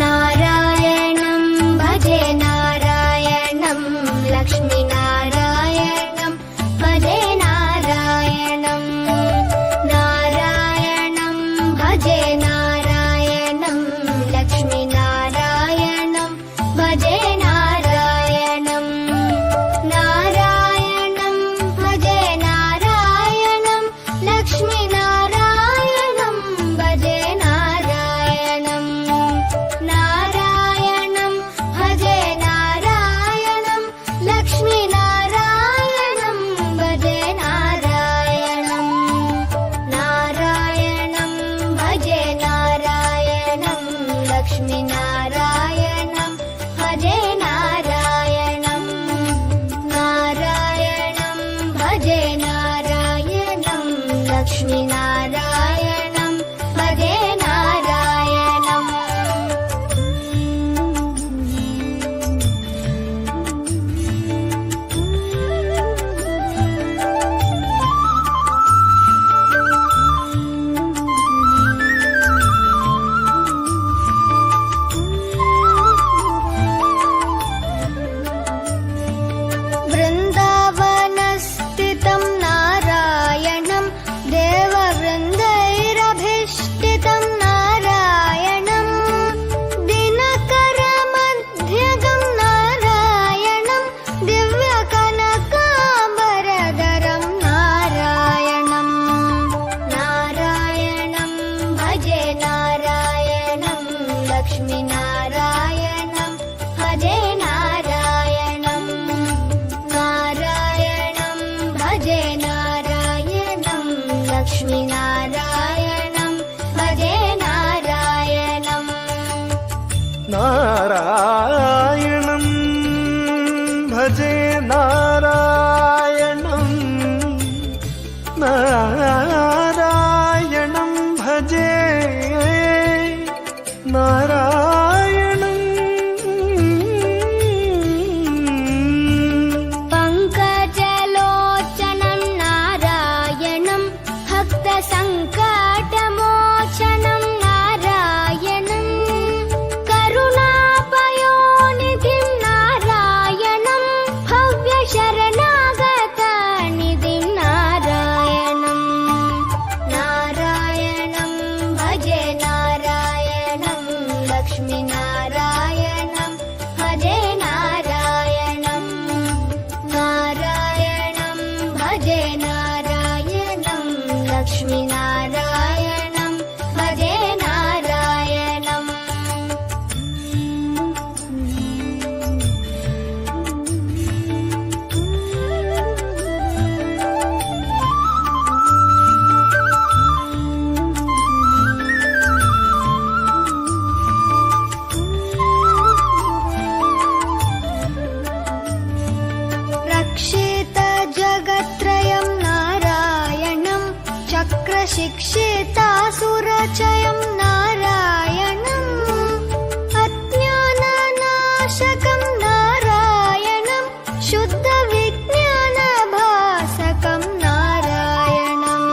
नारायणं भजे नारायणं लक्ष्मीनारायणं भजे नारायणं नारायणं भजे नारायणं लक्ष्मीनारायणं भजे नारायणं नारायणं भजे नारायणं लक्ष्मीनारायणं भजे नारायणं नारायणं भजे नारायणं लक्ष्मीनारायणं भजे नारायणं नारायणं भजे नारायणं लक्ष्मीनारायणं भजे नारायणं नारायणं भजे नारायणं लक्ष्मीनारायणं भजे नारायणं वृन्दावनस्थितं नारायणं देववृन्दैरभीष्टितं नारायणं दिनकरमध्यगं नारायणं दिव्यकनकाम्बरधरं नारायणं नारायणं भजे नारायणं लक्ष्मीनारायणं भजे नारायणं नारायणं भजे नारायणं लक्ष्मीनारायणं भजे नारायणं नारायणं भजे नारायणं नारायणं भजे नारायणं पङ्कजलोचनं नारायणं भक्तसङ्कटमोचनं नारायणं करुणापयोनिधिं नारायणं भव्यशरणागतनिधिं नारायणं नारायणं भजे नारायणं लक्ष्मीनारायणं भजे नारायणं नारायणं भजे नारायणं लक्ष्मीनारायणं भजे नारायणं रक्षितजगत्त्रयं नारायणं चक्रशिक्षितासुरचयं नारायणम् अज्ञाननाशकं नारायणं शुद्धविज्ञानभासकं नारायणं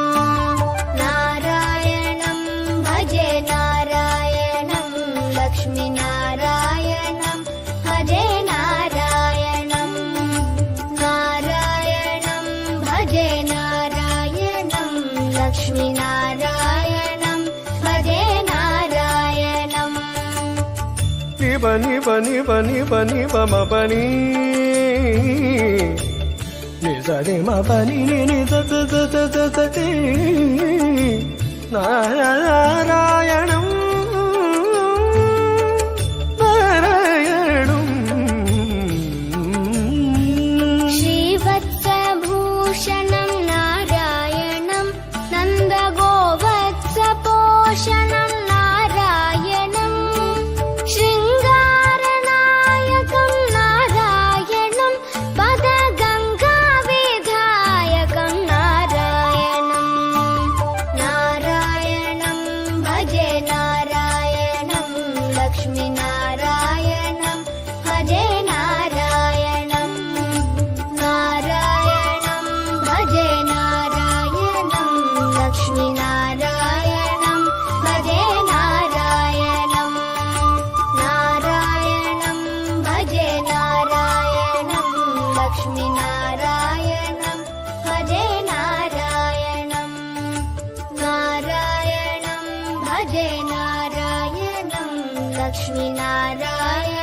नारायणं भजे नारायणं लक्ष्मीनारायणं भजे नारायणं नारायणं भजे नारायणं लक्ष्मीनारायणं भजे नारायणं निब निब निब निब निब मपनि निज नि मपनि नि द द द द द द ति नारायणं नारायणं श्रीवत्सभूषणं नारायणं नन्दगोवत्सपोषणं नारायणं शृङ्गारनायकं नारायणं पदगङ्गाविधायकं नारायणं नारायणं भजे नारायणं लक्ष्मीनारायणं भजे नारायणं नारायणं भजे नारायणं लक्ष्मीनारायणं भजे नारायणं भजे नारायणं लक्ष्मीनारायणं भजे नारायणं नारायणं भजे नारायणं लक्ष्मीनारायणं